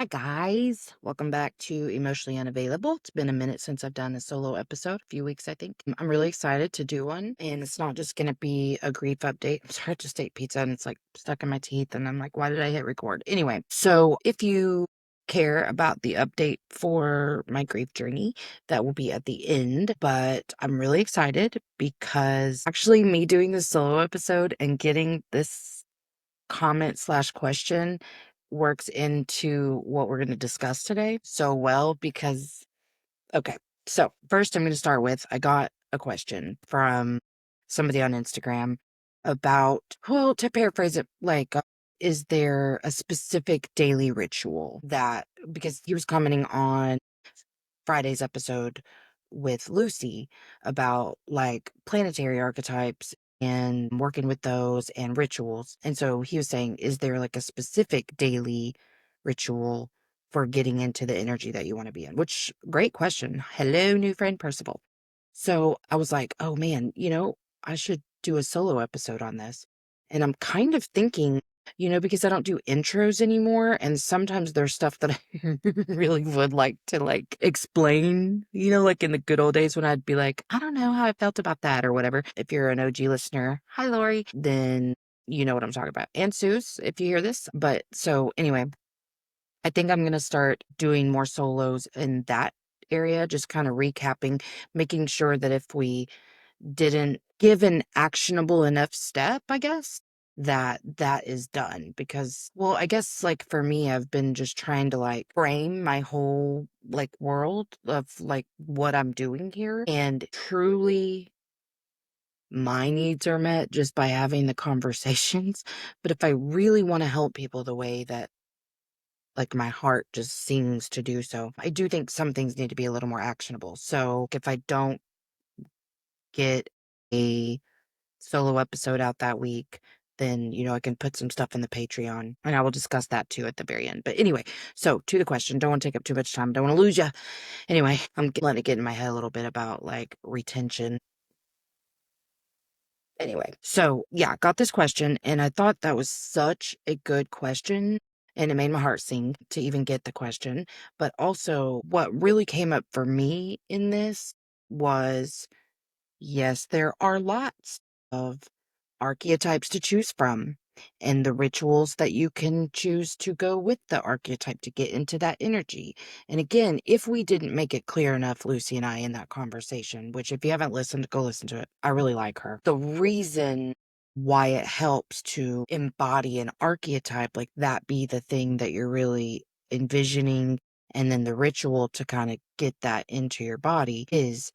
Hi, guys. Welcome back to Emotionally Unavailable. It's been a minute since I've done a solo episode, a few weeks, I think. I'm really excited to do one, and it's not just going to be a grief update. I'm sorry, I just ate pizza and it's like stuck in my teeth, and I'm like, why did I hit record? Anyway, so if you care about the update for my grief journey, that will be at the end. But I'm really excited because actually, me doing this solo episode and getting this comment/question works into what we're going to discuss today so well because okay, so first I'm going to start with I got a question from somebody on Instagram about, well, to paraphrase it, like, is there a specific daily ritual that, because he was commenting on Friday's episode with Lucy about like planetary archetypes and working with those and rituals. And so he was saying, is there like a specific daily ritual for getting into the energy that you want to be in? Which, great question. Hello, new friend Percival. So I was like, oh man, I should do a solo episode on this. And I'm kind of thinking, because I don't do intros anymore, and sometimes there's stuff that I really would like to like explain, like in the good old days when I'd be like, I don't know how I felt about that or whatever. If you're an OG listener, hi Lori, then you know what I'm talking about. And Suze, if you hear this. But so anyway, I think I'm going to start doing more solos in that area, just kind of recapping, making sure that if we didn't give an actionable enough step, I guess, that that is done. Because, well, I guess like for me, I've been just trying to like frame my whole like world of like what I'm doing here. And truly, my needs are met just by having the conversations. But if I really want to help people the way that like my heart just seems to do so, I do think some things need to be a little more actionable. So if I don't get a solo episode out that week, then, I can put some stuff in the Patreon and I will discuss that too at the very end. But anyway, so to the question, don't want to take up too much time. Don't want to lose you. Anyway, I'm letting it get in my head a little bit about like retention. Anyway, so yeah, got this question and I thought that was such a good question and it made my heart sing to even get the question. But also, what really came up for me in this was, yes, there are lots of archetypes to choose from and the rituals that you can choose to go with the archetype to get into that energy. And again, if we didn't make it clear enough, Lucy and I, in that conversation, which if you haven't listened, go listen to it. I really like her. The reason why it helps to embody an archetype, like that be the thing that you're really envisioning, and then the ritual to kind of get that into your body is,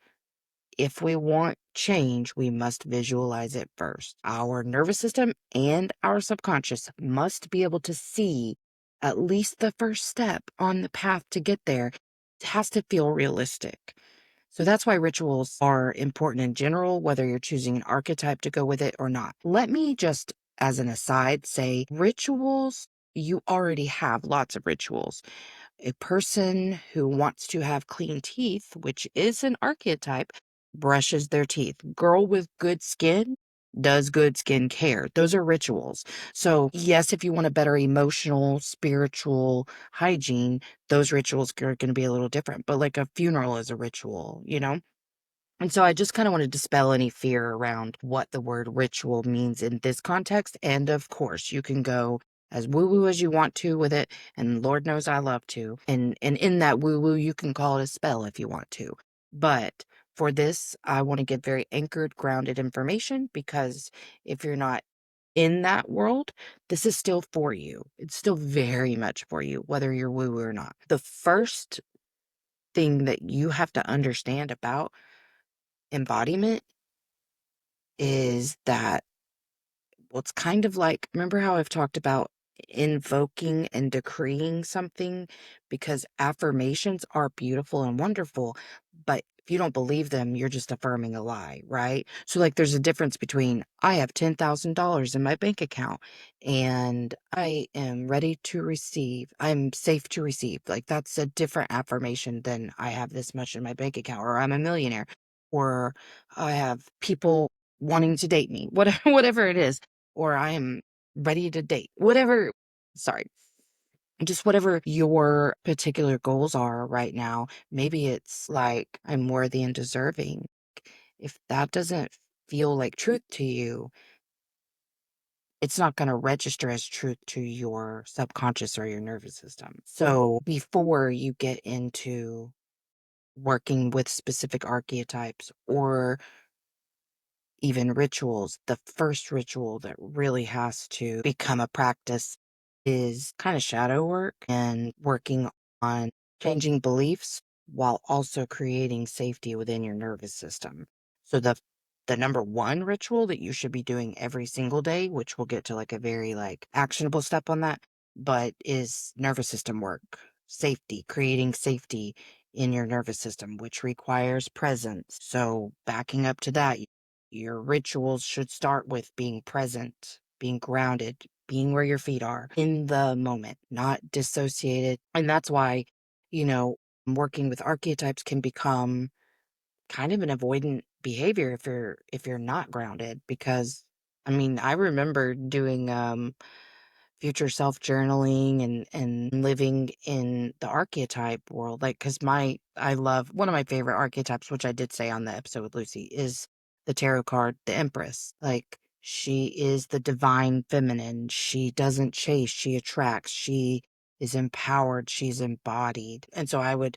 if we want change, we must visualize it first. Our nervous system and our subconscious must be able to see at least the first step on the path to get there. It has to feel realistic. So that's why rituals are important in general, whether you're choosing an archetype to go with it or not. Let me just, as an aside, say rituals, you already have lots of rituals. A person who wants to have clean teeth, which is an archetype, brushes their teeth. Girl with good skin does good skin care. Those are rituals. So, yes, if you want a better emotional, spiritual hygiene, those rituals are going to be a little different. But like a funeral is a ritual. And so I just kind of want to dispel any fear around what the word ritual means in this context. And of course, you can go as woo-woo as you want to with it, and Lord knows I love to. And in that woo-woo, you can call it a spell if you want to. But for this, I want to give very anchored, grounded information, because if you're not in that world, this is still for you. It's still very much for you, whether you're woo-woo or not. The first thing that you have to understand about embodiment is that, well, it's kind of like, remember how I've talked about invoking and decreeing something? Because affirmations are beautiful and wonderful, but if you don't believe them, you're just affirming a lie, right? So, like, there's a difference between I have $10,000 in my bank account and I am ready to receive, I'm safe to receive. Like, that's a different affirmation than I have this much in my bank account, or I'm a millionaire, or I have people wanting to date me, whatever it is, or I am ready to date, whatever. Sorry. just whatever your particular goals are right now. Maybe it's like, I'm worthy and deserving. If that doesn't feel like truth to you, it's not going to register as truth to your subconscious or your nervous system. So before you get into working with specific archetypes or even rituals, the first ritual that really has to become a practice is kind of shadow work and working on changing beliefs while also creating safety within your nervous system. So the number one ritual that you should be doing every single day, which we'll get to like a very like actionable step on that, but is nervous system work, safety, creating safety in your nervous system, which requires presence. So backing up to that, your rituals should start with being present, being grounded, being where your feet are in the moment, not dissociated. And that's why, you know, working with archetypes can become kind of an avoidant behavior if you're not grounded because I mean, I remember doing future self journaling and living in the archetype world like because my I love one of my favorite archetypes which I did say on the episode with Lucy is the tarot card the Empress. Like she is the divine feminine. She doesn't chase, she attracts, she is empowered, she's embodied. And so I would,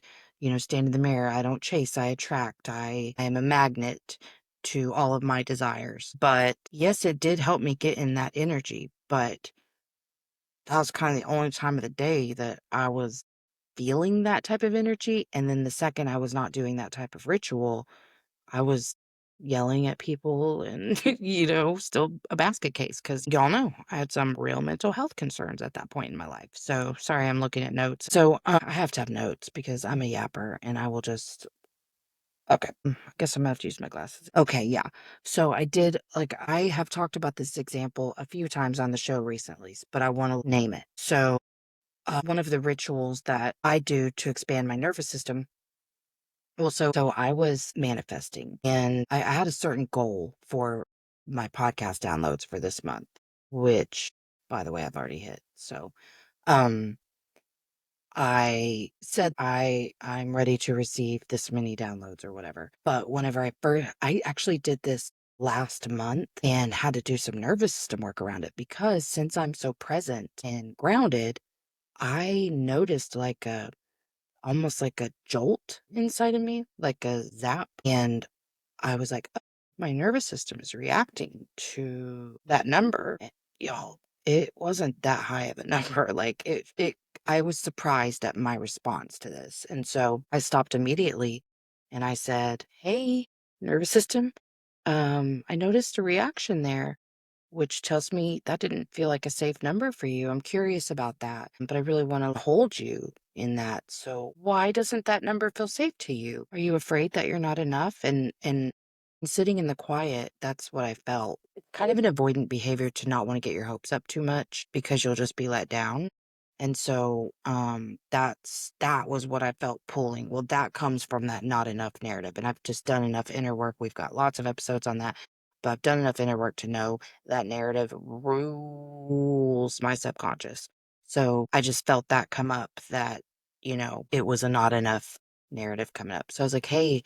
stand in the mirror. I don't chase, I attract. I am a magnet to all of my desires. But yes, it did help me get in that energy, but that was kinda the only time of the day that I was feeling that type of energy, and then the second I was not doing that type of ritual, I was yelling at people and, still a basket case. Because y'all know I had some real mental health concerns at that point in my life. So, sorry, I'm looking at notes. So, I have to have notes because I'm a yapper and I will just okay, I guess I'm gonna have to use my glasses. Okay, yeah. So I have talked about this example a few times on the show recently, but I want to name it. So, one of the rituals that I do to expand my nervous system, well, so I was manifesting and I had a certain goal for my podcast downloads for this month, which, by the way, I've already hit. So, um, I said I'm ready to receive this many downloads or whatever. But whenever I actually did this last month and had to do some nervous system work around it because since I'm so present and grounded, I noticed like a almost like a jolt inside of me, like a zap. And I was like, "Oh, my nervous system is reacting to that number." And y'all, it wasn't that high of a number. Like I was surprised at my response to this. And so I stopped immediately and I said, "Hey, nervous system, I noticed a reaction there, which tells me that didn't feel like a safe number for you. I'm curious about that, but I really want to hold you in that. So why doesn't that number feel safe to you? Are you afraid that you're not enough?" And sitting in the quiet, that's what I felt. Kind of an avoidant behavior to not want to get your hopes up too much because you'll just be let down. And so that was what I felt pulling. Well, that comes from that not enough narrative. And I've just done enough inner work. We've got lots of episodes on that, but I've done enough inner work to know that narrative rules my subconscious. So I just felt that come up that, it was a not enough narrative coming up. So I was like, hey,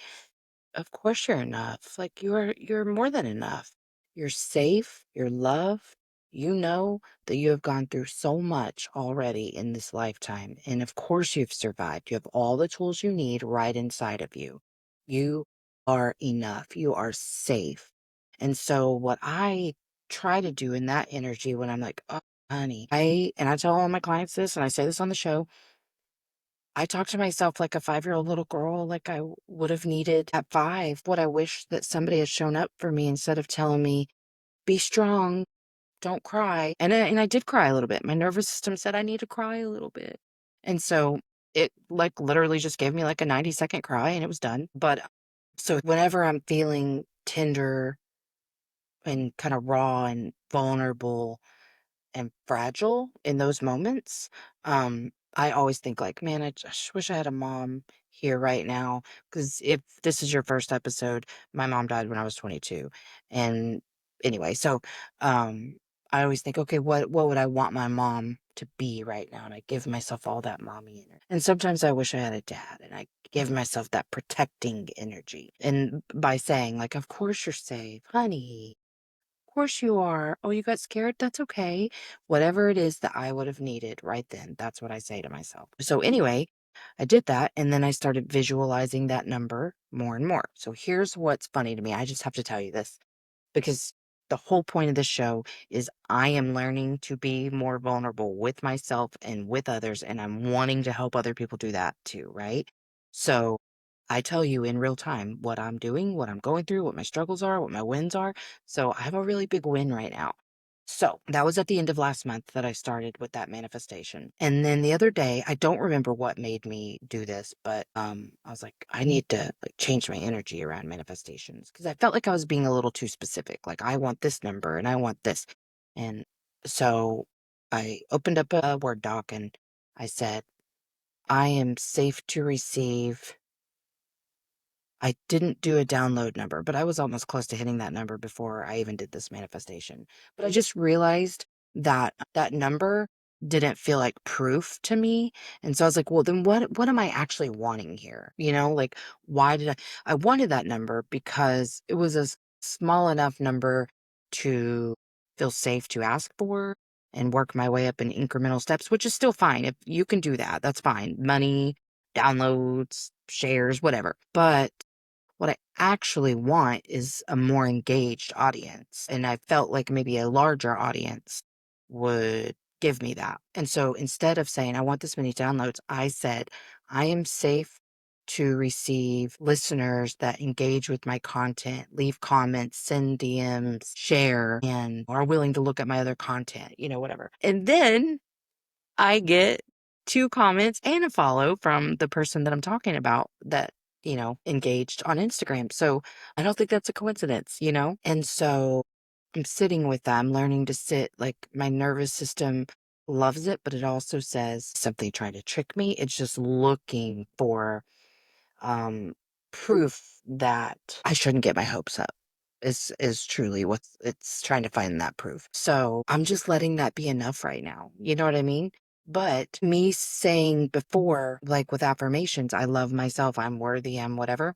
of course you're enough. Like you're more than enough. You're safe, you're loved. You know that you have gone through so much already in this lifetime. And of course you've survived. You have all the tools you need right inside of you. You are enough. You are safe. And so what I try to do in that energy when I'm like, oh honey, I tell all my clients this and I say this on the show, I talk to myself like a 5-year-old little girl, like I would have needed at 5. What I wish that somebody had shown up for me instead of telling me, "Be strong, don't cry." And I did cry a little bit. My nervous system said I need to cry a little bit. And so it like literally just gave me like a 90-second cry and it was done. But so whenever I'm feeling tender and kind of raw and vulnerable and fragile in those moments, I always think like, man, I just wish I had a mom here right now. Because if this is your first episode, my mom died when I was 22. And anyway, so I always think, okay, what would I want my mom to be right now? And I give myself all that mommy energy. And sometimes I wish I had a dad and I give myself that protecting energy. And by saying, like, of course you're safe, honey. Of course you are. Oh, you got scared? That's okay. Whatever it is that I would have needed right then, that's what I say to myself. So, anyway, I did that. And then I started visualizing that number more and more. So, here's what's funny to me. I just have to tell you this because the whole point of this show is I am learning to be more vulnerable with myself and with others, and I'm wanting to help other people do that too, right? So I tell you in real time what I'm doing, what I'm going through, what my struggles are, what my wins are. So I have a really big win right now. So that was at the end of last month that I started with that manifestation. And then the other day, I don't remember what made me do this, but I was like, I need to like change my energy around manifestations because I felt like I was being a little too specific. Like I want this number and I want this. And so I opened up a Word doc and I said, I am safe to receive. I didn't do a download number, but I was almost close to hitting that number before I even did this manifestation. But I just realized that that number didn't feel like proof to me. And so I was like, well, then what am I actually wanting here? You know, like why did I wanted that number because it was a small enough number to feel safe to ask for and work my way up in incremental steps, which is still fine. If you can do that, that's fine. Money, downloads, shares, whatever. But what I actually want is a more engaged audience. And I felt like maybe a larger audience would give me that. And so instead of saying, I want this many downloads, I said, I am safe to receive listeners that engage with my content, leave comments, send DMs, share, and are willing to look at my other content, whatever. And then I get 2 comments and a follow from the person that I'm talking about that, engaged on Instagram. So I don't think that's a coincidence? And so I'm sitting with that. I'm learning to sit, like my nervous system loves it, but it also says something trying to trick me. It's just looking for um proof that I shouldn't get my hopes up is truly what it's trying to find that proof. So I'm just letting that be enough right now. You know what I mean? But me saying before, like with affirmations, I love myself, I'm worthy, I'm whatever.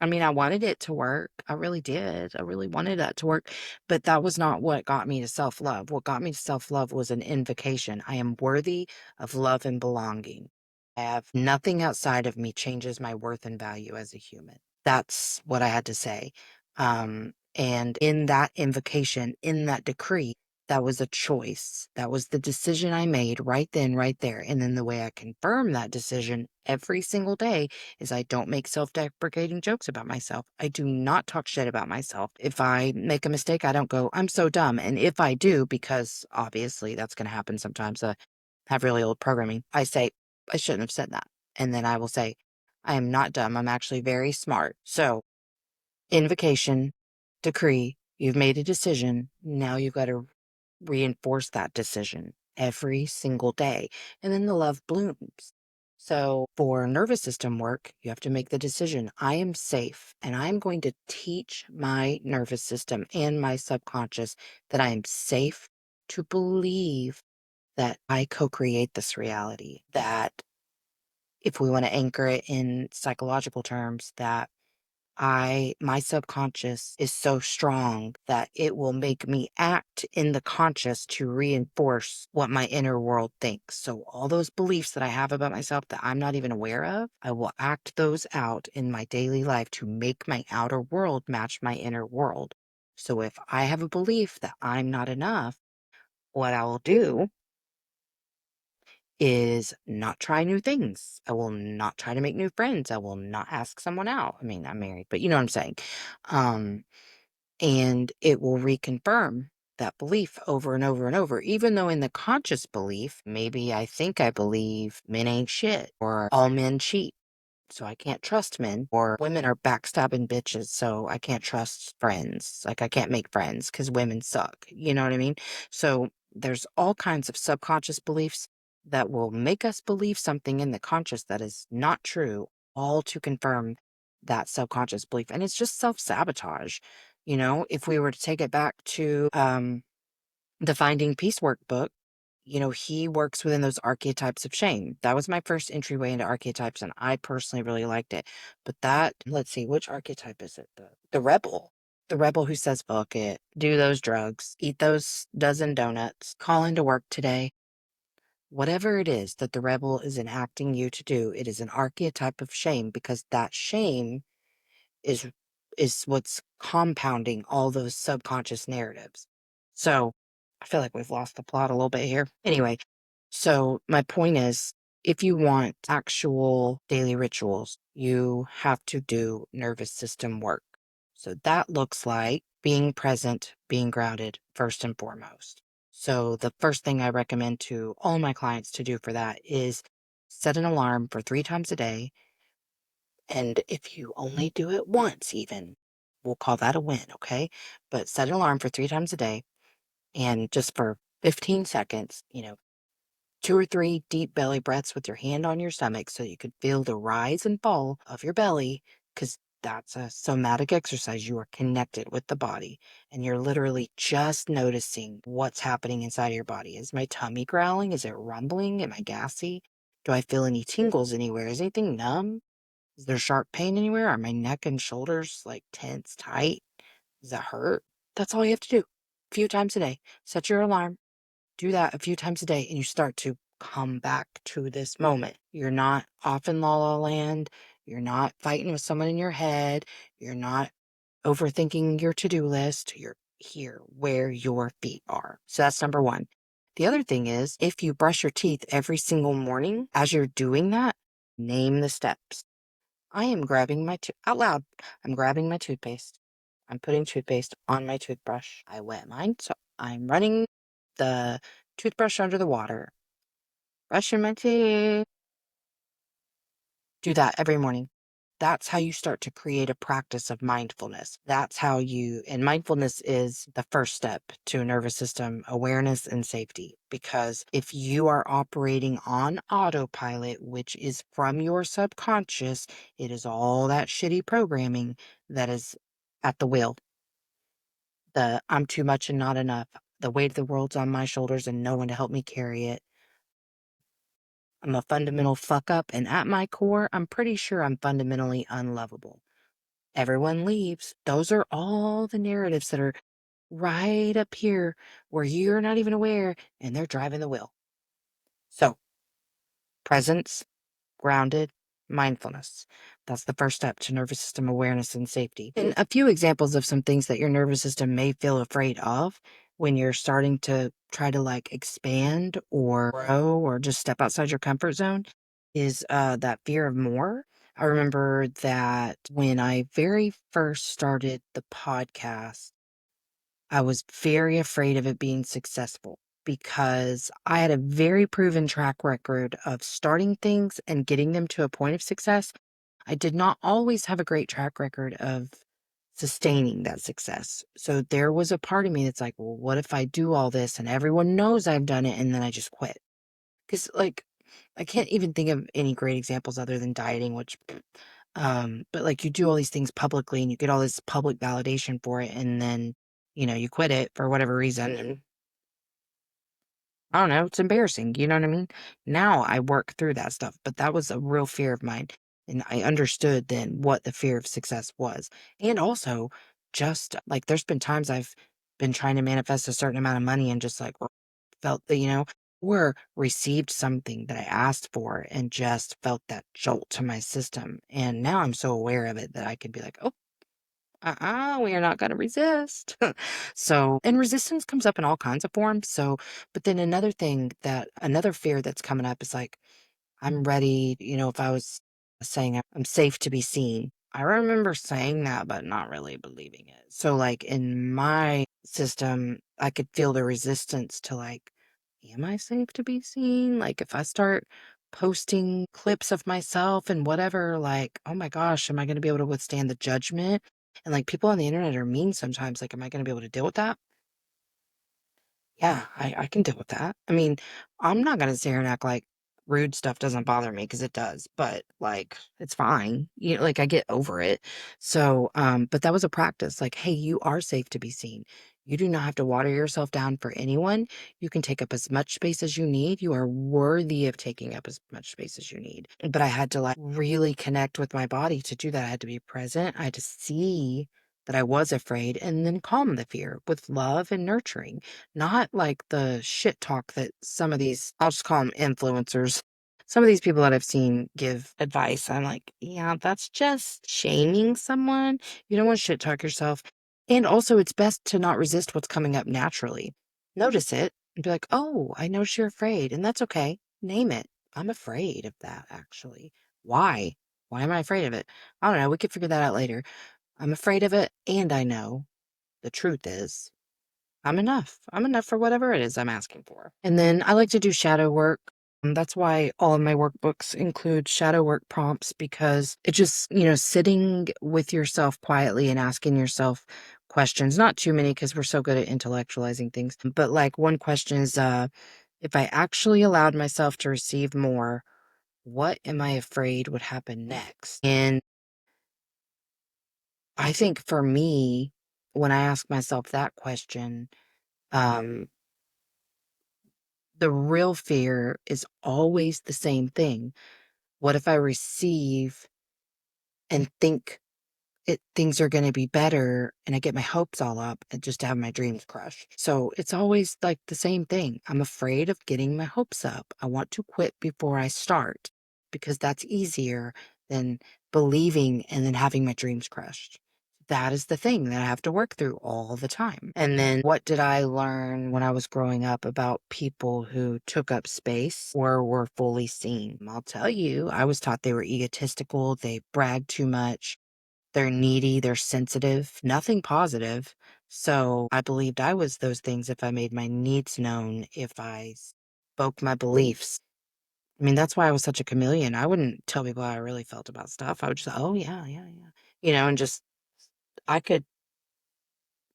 I mean, I wanted it to work. I really did. I really wanted that to work. But that was not what got me to self love. What got me to self love was an invocation. I am worthy of love and belonging. I have nothing outside of me changes my worth and value as a human. That's what I had to say. And in that invocation, in that decree, that was a choice. That was the decision I made right then, right there. And then the way I confirm that decision every single day is I don't make self deprecating jokes about myself. I do not talk shit about myself. If I make a mistake, I don't go, I'm so dumb. And if I do, because obviously that's going to happen sometimes, I have really old programming, I say, I shouldn't have said that. And then I will say, I am not dumb. I'm actually very smart. So, invocation, decree, you've made a decision. Now you've got to reinforce that decision every single day. And then the love blooms. So, for nervous system work, you have to make the decision I am safe, and I'm going to teach my nervous system and my subconscious that I am safe to believe that I co create this reality, that if we want to anchor it in psychological terms, that my subconscious is so strong that it will make me act in the conscious to reinforce what my inner world thinks. So all those beliefs that I have about myself that I'm not even aware of, I will act those out in my daily life to make my outer world match my inner world. So if I have a belief that I'm not enough, what I will do is not try new things. I will not try to make new friends. I will not ask someone out. I mean, I'm married, but you know what I'm saying. Um, and it will reconfirm that belief over and over and over, even though in the conscious belief, maybe I think I believe men ain't shit or all men cheat. So I can't trust men, or women are backstabbing bitches, so I can't trust friends. Like I can't make friends because women suck. You know what I mean? So there's all kinds of subconscious beliefs that will make us believe something in the conscious that is not true, all to confirm that subconscious belief. And it's just self sabotage. If we were to take it back to The Finding Peace workbook, he works within those archetypes of shame. That was my first entryway into archetypes, and I personally really liked it. But let's see, which archetype is it? The rebel. The rebel who says, fuck it, do those drugs, eat those dozen donuts, call into work today. Whatever it is that the rebel is enacting you to do, it is an archetype of shame because that shame is is what's compounding all those subconscious narratives. So, I feel like we've lost the plot a little bit here. Anyway, so my point is, if you want actual daily rituals, you have to do nervous system work. So that looks like being present, being grounded first and foremost. So the first thing I recommend to all my clients to do for that is set an alarm for 3 times a day. And if you only do it once, even, we'll call that a win, okay? But set an alarm for 3 times a day and just for 15 seconds, 2 or 3 deep belly breaths with your hand on your stomach so you could feel the rise and fall of your belly, because that's a somatic exercise. You are connected with the body and you're literally just noticing what's happening inside of your body. Is my tummy growling? Is it rumbling? Am I gassy? Do I feel any tingles anywhere? Is anything numb? Is there sharp pain anywhere? Are my neck and shoulders like tense, tight? Does that hurt? That's all you have to do. A few times a day. Set your alarm. Do that a few times a day, and you start to come back to this moment. You're not off in la la land. You're not fighting with someone in your head. You're not overthinking your to do list. You're here where your feet are. So that's number one. The other thing is, if you brush your teeth every single morning, as you're doing that, name the steps. I am grabbing out loud. I'm grabbing my toothpaste. I'm putting toothpaste on my toothbrush. I wet mine, so I'm running the toothbrush under the water, brushing my teeth. Do that every morning. That's how you start to create a practice of mindfulness. And mindfulness is the first step to nervous system awareness and safety. Because if you are operating on autopilot, which is from your subconscious, it is all that shitty programming that is at the wheel. The I'm too much and not enough. The weight of the world's on my shoulders and no one to help me carry it. I'm a fundamental fuck up, and at my core, I'm pretty sure I'm fundamentally unlovable. Everyone leaves. Those are all the narratives that are right up here where you're not even aware and they're driving the wheel. So, presence, grounded, mindfulness. That's the first step to nervous system awareness and safety. And a few examples of some things that your nervous system may feel afraid of when you're starting to try to like expand or grow or just step outside your comfort zone is that fear of more. I remember that when I very first started the podcast, I was very afraid of it being successful because I had a very proven track record of starting things and getting them to a point of success. I did not always have a great track record of sustaining that success. So there was a part of me that's like, well, what if I do all this and everyone knows I've done it and then I just quit? Because, like, I can't even think of any great examples other than dieting, but like you do all these things publicly and you get all this public validation for it, and then, you quit it for whatever reason. And I don't know, it's embarrassing. You know what I mean? Now I work through that stuff, but that was a real fear of mine. And I understood then what the fear of success was. And also, just like there's been times I've been trying to manifest a certain amount of money and just like felt that, or received something that I asked for and just felt that jolt to my system. And now I'm so aware of it that I could be like, oh, we are not going to resist. So, and resistance comes up in all kinds of forms. So, but then another fear that's coming up is like, I'm ready. If I was saying I'm safe to be seen, I remember saying that, but not really believing it. So, like in my system, I could feel the resistance to like, am I safe to be seen? Like, if I start posting clips of myself and whatever, like, oh my gosh, am I going to be able to withstand the judgment? And like, people on the internet are mean sometimes. Like, am I going to be able to deal with that? Yeah, I can deal with that. I mean, I'm not gonna sit here and act like rude stuff doesn't bother me because it does, but like it's fine. Like I get over it. So, but that was a practice. Like, hey, you are safe to be seen. You do not have to water yourself down for anyone. You can take up as much space as you need. You are worthy of taking up as much space as you need. But I had to like really connect with my body to do that. I had to be present. I had to see that I was afraid and then calm the fear with love and nurturing, not like the shit talk that some of these, I'll just call them influencers. Some of these people that I've seen give advice, I'm like, yeah, that's just shaming someone. You don't want to shit talk yourself. And also, it's best to not resist what's coming up naturally. Notice it and be like, oh, I notice you're afraid. And that's okay. Name it. I'm afraid of that, actually. Why? Why am I afraid of it? I don't know. We could figure that out later. I'm afraid of it. And I know the truth is I'm enough. I'm enough for whatever it is I'm asking for. And then I like to do shadow work. That's why all of my workbooks include shadow work prompts because it just, sitting with yourself quietly and asking yourself questions, not too many because we're so good at intellectualizing things. But like one question is, if I actually allowed myself to receive more, what am I afraid would happen next? And I think for me, when I ask myself that question, um, the real fear is always the same thing. What if I receive and think things are gonna be better and I get my hopes all up and just to have my dreams crushed? So it's always like the same thing. I'm afraid of getting my hopes up. I want to quit before I start because that's easier than believing and then having my dreams crushed. That is the thing that I have to work through all the time. And then what did I learn when I was growing up about people who took up space or were fully seen? I'll tell you, I was taught they were egotistical, they bragged too much, they're needy, they're sensitive, nothing positive. So I believed I was those things if I made my needs known, if I spoke my beliefs. I mean, that's why I was such a chameleon. I wouldn't tell people how I really felt about stuff. I would just, oh yeah, yeah, yeah. And just I could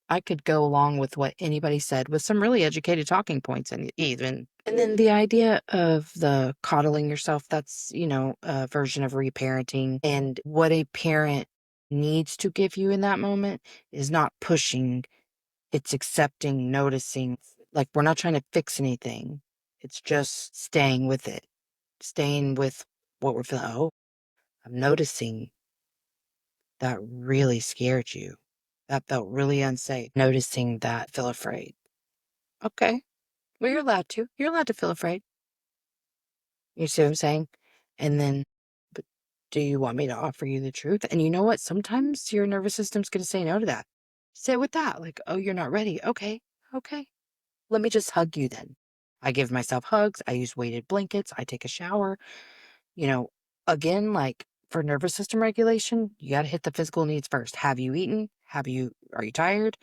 I could go along with what anybody said with some really educated talking points and even. And then the idea of the coddling yourself, that's, a version of reparenting. And what a parent needs to give you in that moment is not pushing, it's accepting, noticing. Like, we're not trying to fix anything. It's just staying with it, staying with what we're feeling. Oh, I'm noticing that really scared you. That felt really unsafe. Noticing that, feel afraid. Okay. Well, you're allowed to. You're allowed to feel afraid. You see what I'm saying? And then, but do you want me to offer you the truth? And you know what? Sometimes your nervous system's going to say no to that. Sit with that. Like, oh, you're not ready. Okay. Okay. Let me just hug you then. I give myself hugs. I use weighted blankets. I take a shower. You know, again, like for nervous system regulation, you got to hit the physical needs first. Have you eaten? Are you tired?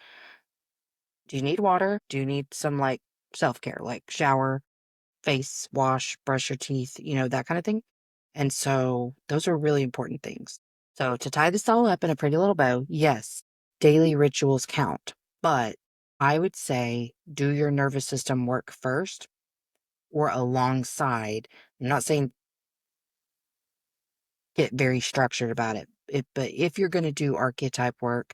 Do you need water? Do you need some like self care, like shower, face wash, brush your teeth, that kind of thing? And so those are really important things. So to tie this all up in a pretty little bow, yes, daily rituals count, but I would say do your nervous system work first or alongside. I'm not saying get very structured about it. But if you're going to do archetype work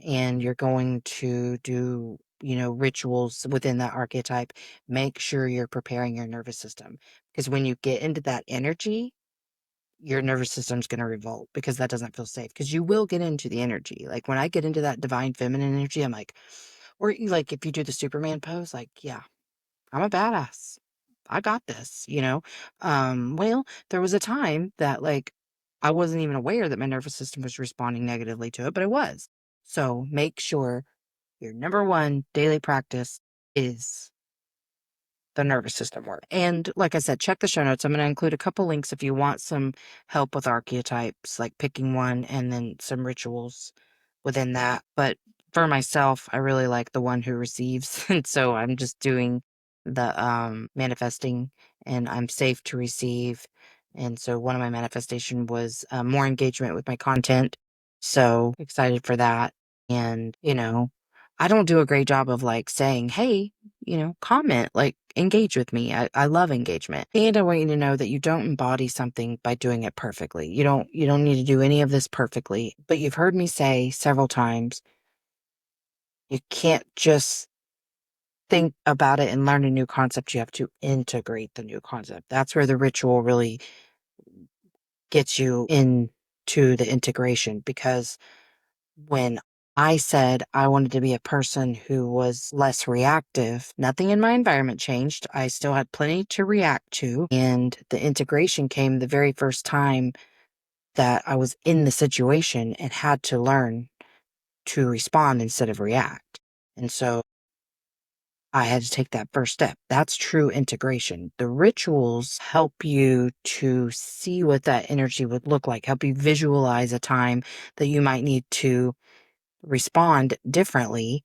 and you're going to do, rituals within that archetype, make sure you're preparing your nervous system. Because when you get into that energy, your nervous system's going to revolt because that doesn't feel safe. Because you will get into the energy. Like when I get into that divine feminine energy, I'm like, or like if you do the Superman pose, like, yeah, I'm a badass. I got this. Well, there was a time that like I wasn't even aware that my nervous system was responding negatively to it, but it was. So make sure your number one daily practice is the nervous system work. And like I said, check the show notes. I'm going to include a couple links if you want some help with archetypes, like picking one and then some rituals within that. But for myself, I really like the one who receives. And so I'm just doing the manifesting and I'm safe to receive. And so one of my manifestation was more engagement with my content. So excited for that. And, I don't do a great job of like saying, hey, comment, like engage with me. I love engagement. And I want you to know that you don't embody something by doing it perfectly. You don't need to do any of this perfectly. But you've heard me say several times, You can't just think about it and learn a new concept. You have to integrate the new concept. That's where the ritual really gets you into the integration, because when I said I wanted to be a person who was less reactive, nothing in my environment changed. I still had plenty to react to. And the integration came the very first time that I was in the situation and had to learn to respond instead of react. And so I had to take that first step. That's true integration. The rituals help you to see what that energy would look like, help you visualize a time that you might need to respond differently.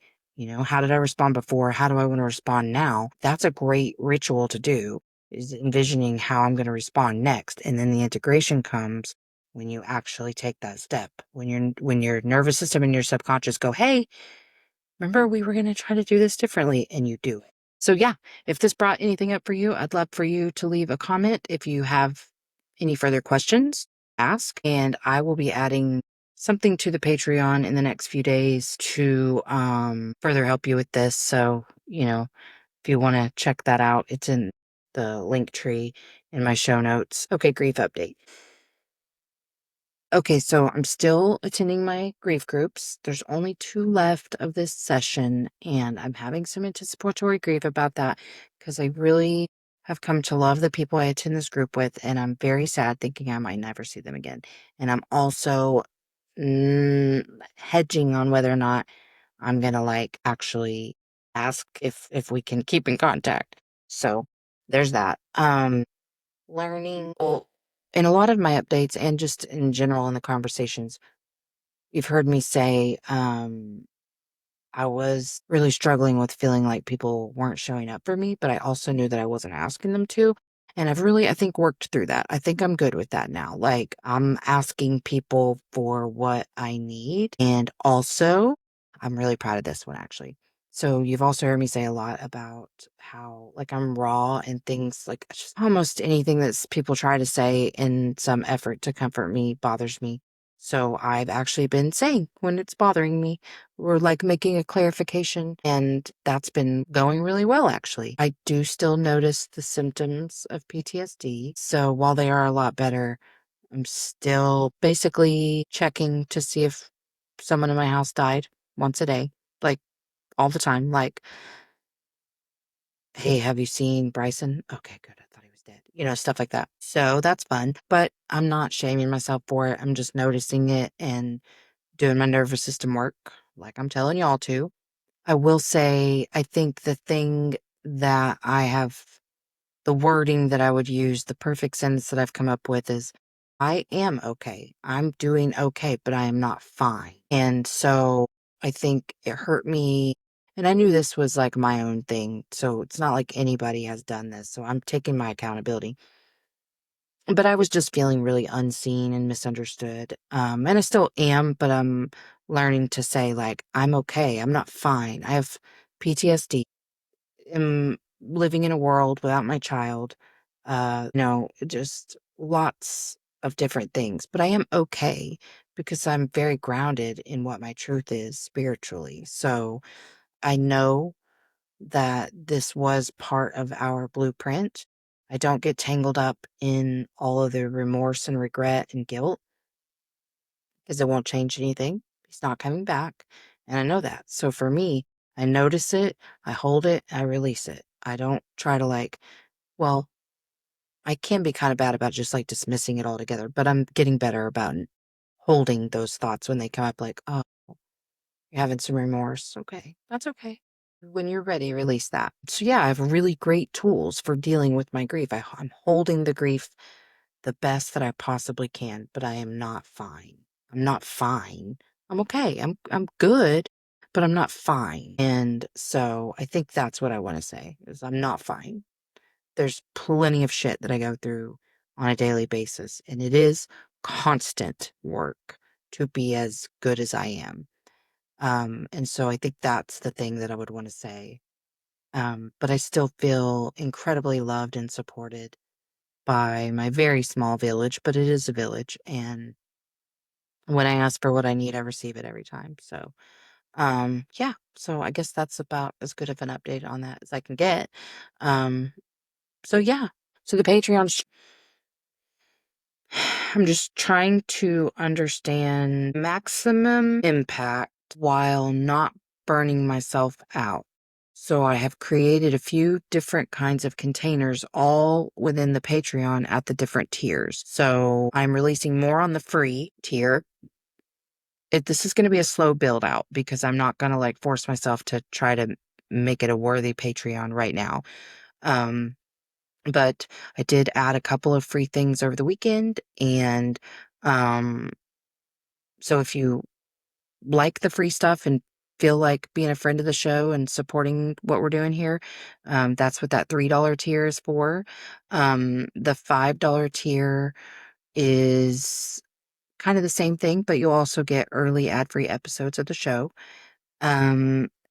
How did I respond before? How do I want to respond now? That's a great ritual to do, is envisioning how I'm going to respond next. And then the integration comes when you actually take that step. When your nervous system and your subconscious go, "Hey, remember we were going to try to do this differently," and you do it. So yeah, if this brought anything up for you, I'd love for you to leave a comment. If you have any further questions, ask, and I will be adding something to the Patreon in the next few days to further help you with this. So, if you want to check that out, it's in the link tree in my show notes. Okay, grief update. Okay, so I'm still attending my grief groups. There's only 2 left of this session, and I'm having some anticipatory grief about that because I really have come to love the people I attend this group with, and I'm very sad thinking I might never see them again. And I'm also hedging on whether or not I'm gonna actually ask if we can keep in contact. So there's that. Learning. Well, in a lot of my updates and just in general in the conversations, you've heard me say, I was really struggling with feeling like people weren't showing up for me, but I also knew that I wasn't asking them to. And I've really, I think, worked through that. I think I'm good with that now. I'm asking people for what I need. And also, I'm really proud of this one, actually. So you've also heard me say a lot about how, I'm raw and things just almost anything that people try to say in some effort to comfort me bothers me. So I've actually been saying when it's bothering me, we're making a clarification, and that's been going really well, actually. I do still notice the symptoms of PTSD. So while they are a lot better, I'm still basically checking to see if someone in my house died once a day, like all the time. Hey, have you seen Bryson? Okay, good. I thought he was dead. Stuff like that. So that's fun, but I'm not shaming myself for it. I'm just noticing it and doing my nervous system work, like I'm telling y'all to. I will say, I think the thing that the wording that I would use, the perfect sentence that I've come up with is, I am okay. I'm doing okay, but I am not fine. And so I think it hurt me. And I knew this was my own thing. So it's not like anybody has done this. So I'm taking my accountability. But I was just feeling really unseen and misunderstood. And I still am, but I'm learning to say, I'm okay. I'm not fine. I have PTSD. I'm living in a world without my child. Just lots of different things. But I am okay because I'm very grounded in what my truth is spiritually. So I know that this was part of our blueprint. I don't get tangled up in all of the remorse and regret and guilt because it won't change anything. He's not coming back. And I know that. So for me, I notice it, I hold it, I release it. I don't try to well, I can be kind of bad about just dismissing it altogether, but I'm getting better about holding those thoughts when they come up oh, you're having some remorse. Okay, that's okay. When you're ready, release that. So yeah, I have really great tools for dealing with my grief. I'm holding the grief the best that I possibly can, but I am not fine. I'm not fine. I'm okay. I'm good, but I'm not fine. And so I think that's what I want to say is I'm not fine. There's plenty of shit that I go through on a daily basis, and it is constant work to be as good as I am. And so I think that's the thing that I would want to say. But I still feel incredibly loved and supported by my very small village, but it is a village. And when I ask for what I need, I receive it every time. So Yeah, so I guess that's about as good of an update on that as I can get. Um, so yeah, so the Patreon, I'm just trying to understand maximum impact while not burning myself out. So I have created a few different kinds of containers all within the Patreon at the different tiers. So I'm releasing more on the free tier. This is going to be a slow build out because I'm not going to like force myself to try to make it a worthy Patreon right now. Um, but I did add a couple of free things over the weekend, and um, so if you like the free stuff and feel like being a friend of the show and supporting what we're doing here, that's what that $3 tier is for. The $5 tier is kind of the same thing, but you'll also get early ad-free episodes of the show.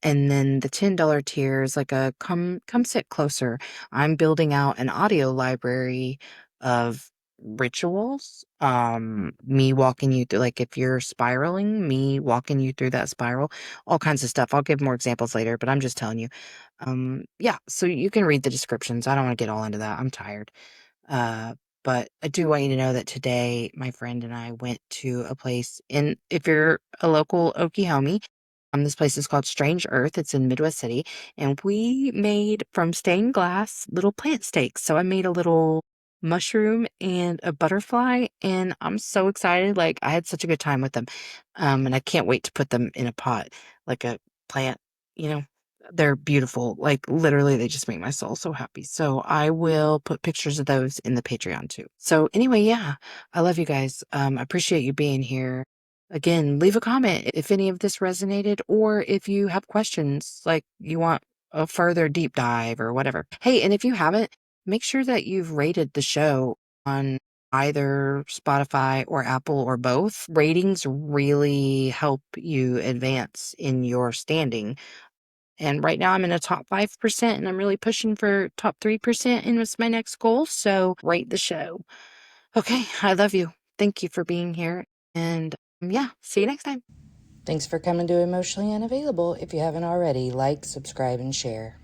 And then the $10 tier is like a come sit closer. I'm building out an audio library of rituals. Me walking you through, like if you're spiraling, me walking you through that spiral, all kinds of stuff. I'll give more examples later, but I'm just telling you. Yeah, so you can read the descriptions. I don't want to get all into that. I'm tired. Uh, but I do want you to know that today my friend and I went to a place in, if you're a local Oklahoma, this place is called Strange Earth. It's in Midwest City, and we made from stained glass little plant stakes. So I made a little mushroom and a butterfly, and I'm so excited. Like I had such a good time with them. And I can't wait to put them in a pot, like a plant, you know. They're beautiful. Like literally they just make my soul so happy. So I will put pictures of those in the Patreon too. So anyway, yeah, I love you guys. I appreciate you being here. Again, leave a comment if any of this resonated or if you have questions, like you want a further deep dive or whatever. Hey, and if you haven't, make sure that you've rated the show on either Spotify or Apple or both. Ratings really help you advance in your standing. And right now I'm in a top 5% and I'm really pushing for top 3% and it's my next goal. So rate the show. Okay, I love you. Thank you for being here. And yeah, see you next time. Thanks for coming to Emotionally Unavailable. If you haven't already, like, subscribe, and share.